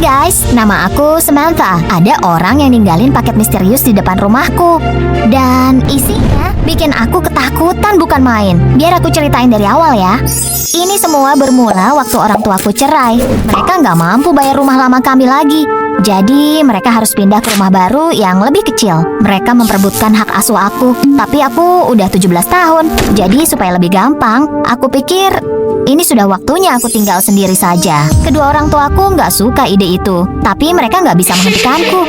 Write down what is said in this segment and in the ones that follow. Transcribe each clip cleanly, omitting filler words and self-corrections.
Hai guys, nama aku Samantha. Ada orang yang ninggalin paket misterius di depan rumahku. Dan isinya bikin aku ketakutan bukan main. Biar aku ceritain dari awal ya. Ini semua bermula waktu orang tuaku cerai. Mereka nggak mampu bayar rumah lama kami lagi. Jadi mereka harus pindah ke rumah baru yang lebih kecil. Mereka memperebutkan hak asuh aku. Tapi aku udah 17 tahun. Jadi supaya lebih gampang, aku pikir ini sudah waktunya aku tinggal sendiri saja. Kedua orang tuaku nggak suka ide itu. Tapi mereka nggak bisa menghentikanku.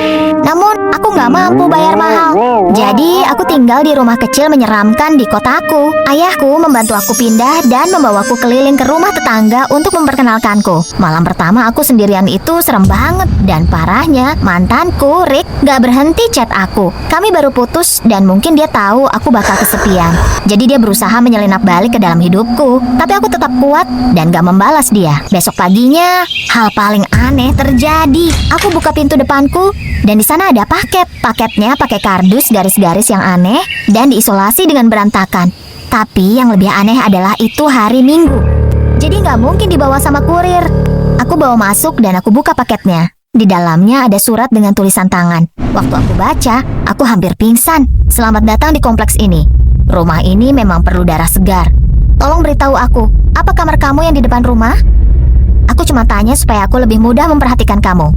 Namun aku nggak mampu bayar mahal. Jadi aku tinggal di rumah kecil menyeramkan di kotaku. Ayahku membantu aku pindah dan membawaku keliling ke rumah tetangga untuk memperkenalkanku. Malam pertama aku sendirian itu serem banget. Dan parahnya, mantanku, Rick, gak berhenti chat aku. Kami baru putus dan mungkin dia tahu aku bakal kesepian. Jadi dia berusaha menyelinap balik ke dalam hidupku. Tapi aku tetap kuat dan gak membalas dia. Besok paginya, hal paling aneh terjadi. Aku buka pintu depanku dan di sana ada paket. Paketnya pakai kardus garis-garis yang aneh dan diisolasi dengan berantakan. Tapi yang lebih aneh adalah itu hari Minggu. Jadi gak mungkin dibawa sama kurir. Aku bawa masuk dan aku buka paketnya. Di dalamnya ada surat dengan tulisan tangan. Waktu aku baca, aku hampir pingsan. Selamat datang di kompleks ini. Rumah ini memang perlu darah segar. Tolong beritahu aku, apa kamar kamu yang di depan rumah? Aku cuma tanya supaya aku lebih mudah memperhatikan kamu.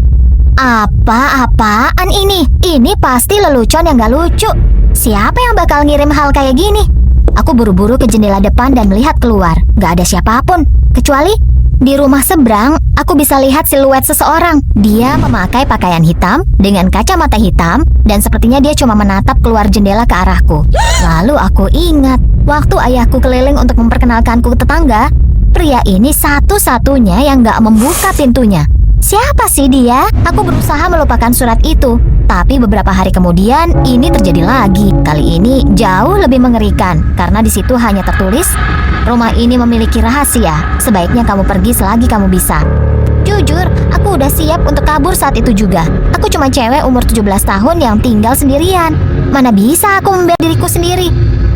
Apa-apaan ini? Ini pasti lelucon yang gak lucu. Siapa yang bakal ngirim hal kayak gini? Aku buru-buru ke jendela depan dan melihat keluar. Gak ada siapapun, kecuali di rumah seberang, aku bisa lihat siluet seseorang. Dia memakai pakaian hitam dengan kacamata hitam dan sepertinya dia cuma menatap keluar jendela ke arahku. Lalu aku ingat, waktu ayahku keliling untuk memperkenalkanku ke tetangga, pria ini satu-satunya yang gak membuka pintunya. Siapa sih dia? Aku berusaha melupakan surat itu. Tapi beberapa hari kemudian, ini terjadi lagi. Kali ini jauh lebih mengerikan, karena di situ hanya tertulis, rumah ini memiliki rahasia. Sebaiknya kamu pergi selagi kamu bisa. Jujur, aku udah siap untuk kabur saat itu juga. Aku cuma cewek umur 17 tahun yang tinggal sendirian. Mana bisa aku membela diriku sendiri?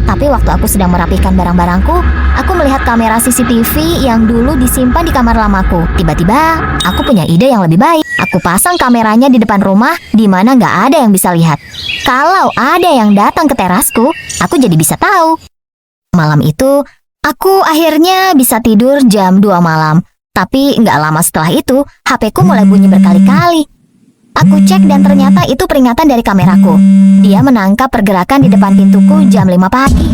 Tapi waktu aku sedang merapikan barang-barangku, aku melihat kamera CCTV yang dulu disimpan di kamar lamaku. Tiba-tiba, aku punya ide yang lebih baik. Aku pasang kameranya di depan rumah, di mana nggak ada yang bisa lihat. Kalau ada yang datang ke terasku, aku jadi bisa tahu. Malam itu, aku akhirnya bisa tidur jam 2 malam. Tapi nggak lama setelah itu, HP-ku mulai bunyi berkali-kali. Aku cek dan ternyata itu peringatan dari kameraku. Dia menangkap pergerakan di depan pintuku jam 5 pagi.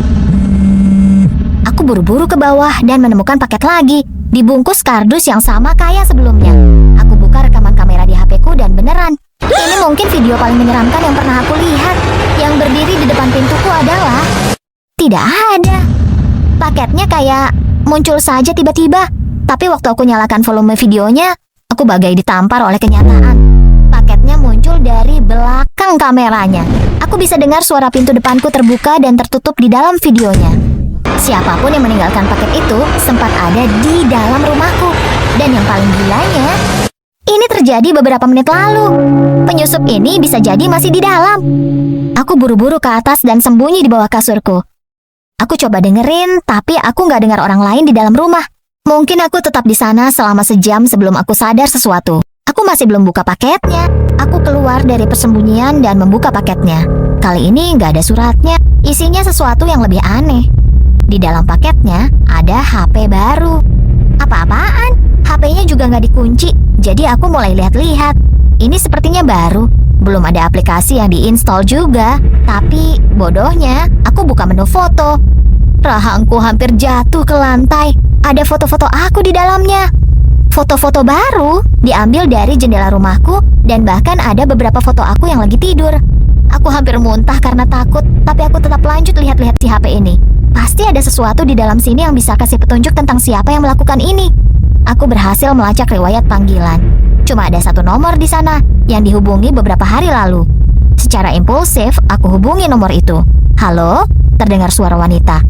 Aku buru-buru ke bawah dan menemukan paket lagi, dibungkus kardus yang sama kayak sebelumnya. Aku buka rekaman kamera di HP-ku dan beneran. Ini mungkin video paling menyeramkan yang pernah aku lihat. Yang berdiri di depan pintuku adalah... tidak ada. Paketnya kayak muncul saja tiba-tiba. Tapi waktu aku nyalakan volume videonya, aku bagai ditampar oleh kenyataan. Paketnya muncul dari belakang kameranya. Aku bisa dengar suara pintu depanku terbuka dan tertutup di dalam videonya. Siapapun yang meninggalkan paket itu sempat ada di dalam rumahku. Dan yang paling gilanya, ini terjadi beberapa menit lalu. Penyusup ini bisa jadi masih di dalam. Aku buru-buru ke atas dan sembunyi di bawah kasurku. Aku coba dengerin, tapi aku nggak dengar orang lain di dalam rumah. Mungkin aku tetap di sana selama sejam sebelum aku sadar sesuatu. Aku masih belum buka paketnya. Aku keluar dari persembunyian dan membuka paketnya. Kali ini nggak ada suratnya. Isinya sesuatu yang lebih aneh. Di dalam paketnya ada HP baru. Apa-apaan? HP-nya juga nggak dikunci. Jadi aku mulai lihat-lihat. Ini sepertinya baru. Belum ada aplikasi yang diinstal juga. Tapi bodohnya, aku buka menu foto. Rahangku hampir jatuh ke lantai. Ada foto-foto aku di dalamnya. Foto-foto baru diambil dari jendela rumahku dan bahkan ada beberapa foto aku yang lagi tidur. Aku hampir muntah karena takut, tapi aku tetap lanjut lihat-lihat si HP ini. Pasti ada sesuatu di dalam sini yang bisa kasih petunjuk tentang siapa yang melakukan ini. Aku berhasil melacak riwayat panggilan. Cuma ada satu nomor di sana yang dihubungi beberapa hari lalu. Secara impulsif, aku hubungi nomor itu. Halo? Terdengar suara wanita.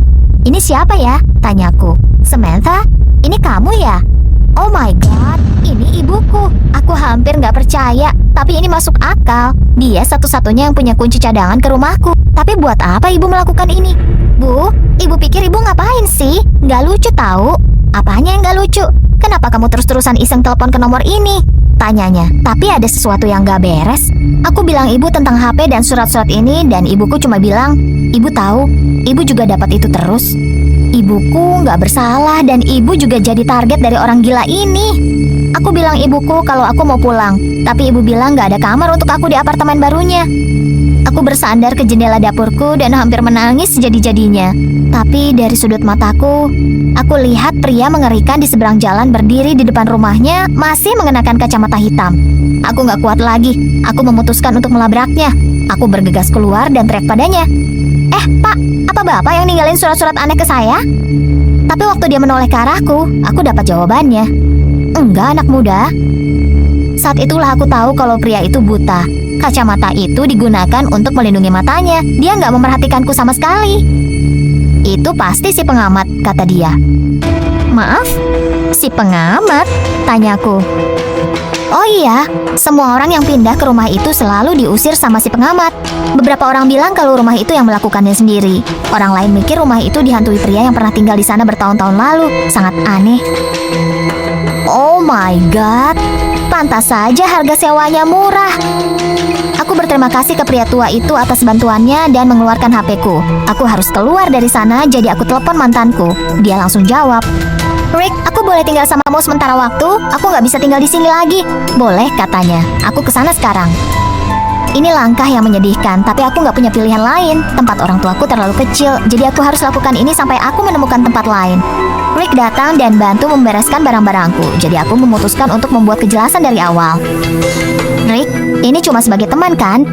Ini siapa ya? Tanyaku. Samantha? Ini kamu ya? Oh my god, ini ibuku. Aku hampir nggak percaya, tapi ini masuk akal. Dia satu-satunya yang punya kunci cadangan ke rumahku. Tapi buat apa ibu melakukan ini? Bu, ibu pikir ibu ngapain sih? Nggak lucu tahu. Apanya yang nggak lucu? Kenapa kamu terus-terusan iseng telepon ke nomor ini? Tanyanya. Tapi ada sesuatu yang gak beres. Aku bilang ibu tentang HP dan surat-surat ini dan ibuku cuma bilang, ibu tahu, ibu juga dapat itu terus. Ibuku gak bersalah dan ibu juga jadi target dari orang gila ini. Aku bilang ibuku kalau aku mau pulang, tapi ibu bilang gak ada kamar untuk aku di apartemen barunya. Aku bersandar ke jendela dapurku dan hampir menangis sejadi-jadinya. Tapi dari sudut mataku, aku lihat pria mengerikan di seberang jalan berdiri di depan rumahnya masih mengenakan kacamata hitam. Aku gak kuat lagi. Aku memutuskan untuk melabraknya. Aku bergegas keluar dan teriak padanya. Pak, apa bapak yang ninggalin surat-surat aneh ke saya? Tapi waktu dia menoleh ke arahku, aku dapat jawabannya. Enggak, anak muda. Saat itulah aku tahu kalau pria itu buta. Kacamata itu digunakan untuk melindungi matanya. Dia nggak memerhatikanku sama sekali. Itu pasti si pengamat, kata dia. Maaf, si pengamat? Tanyaku. Oh iya, semua orang yang pindah ke rumah itu selalu diusir sama si pengamat. Beberapa orang bilang kalau rumah itu yang melakukannya sendiri. Orang lain mikir rumah itu dihantui pria yang pernah tinggal di sana bertahun-tahun lalu. Sangat aneh. Oh my god, pantas saja harga sewanya murah. Aku berterima kasih ke pria tua itu atas bantuannya dan mengeluarkan HP-ku. Aku harus keluar dari sana, jadi aku telepon mantanku. Dia langsung jawab. Rick, aku boleh tinggal samamu sementara waktu? Aku nggak bisa tinggal di sini lagi. Boleh, katanya. Aku kesana sekarang. Ini langkah yang menyedihkan, tapi aku nggak punya pilihan lain. Tempat orang tuaku terlalu kecil, jadi aku harus lakukan ini sampai aku menemukan tempat lain. Rick datang dan bantu membereskan barang-barangku, jadi aku memutuskan untuk membuat kejelasan dari awal. Rick, ini cuma sebagai teman kan?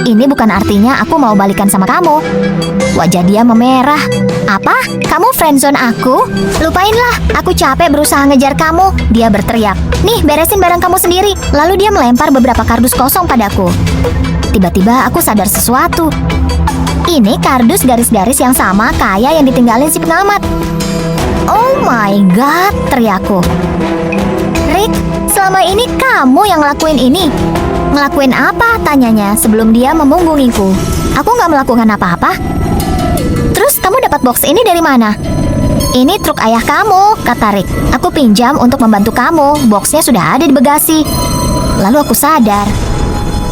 Ini bukan artinya aku mau balikan sama kamu. Wajah dia memerah. Apa? Kamu friendzone aku? Lupainlah, aku capek berusaha ngejar kamu. Dia berteriak. Nih, beresin barang kamu sendiri. Lalu dia melempar beberapa kardus kosong padaku. Tiba-tiba aku sadar sesuatu. Ini kardus garis-garis yang sama kayak yang ditinggalin si pengamat. Oh my god, teriakku. Rick, selama ini kamu yang ngelakuin ini. Ngelakuin apa? Tanyanya sebelum dia memunggungiku. Aku nggak melakukan apa-apa. Terus kamu dapat box ini dari mana? Ini truk ayah kamu, kata Rick. Aku pinjam untuk membantu kamu. Boxnya sudah ada di bagasi. Lalu aku sadar.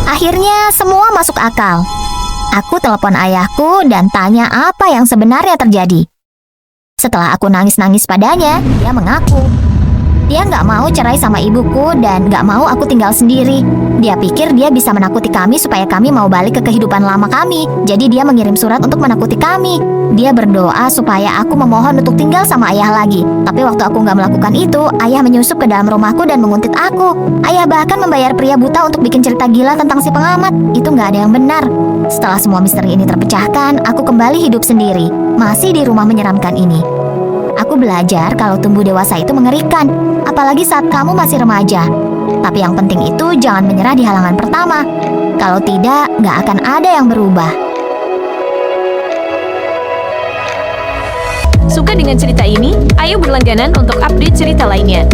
Akhirnya semua masuk akal. Aku telepon ayahku dan tanya apa yang sebenarnya terjadi. Setelah aku nangis-nangis padanya, dia mengaku. Dia nggak mau cerai sama ibuku dan nggak mau aku tinggal sendiri. Dia pikir dia bisa menakuti kami supaya kami mau balik ke kehidupan lama kami. Jadi dia mengirim surat untuk menakuti kami. Dia berdoa supaya aku memohon untuk tinggal sama ayah lagi. Tapi waktu aku nggak melakukan itu, ayah menyusup ke dalam rumahku dan menguntit aku. Ayah bahkan membayar pria buta untuk bikin cerita gila tentang si pengamat. Itu nggak ada yang benar. Setelah semua misteri ini terpecahkan, aku kembali hidup sendiri. Masih di rumah menyeramkan ini. Aku belajar kalau tumbuh dewasa itu mengerikan, apalagi saat kamu masih remaja. Tapi yang penting itu jangan menyerah di halangan pertama. Kalau tidak, nggak akan ada yang berubah. Suka dengan cerita ini? Ayo berlangganan untuk update cerita lainnya.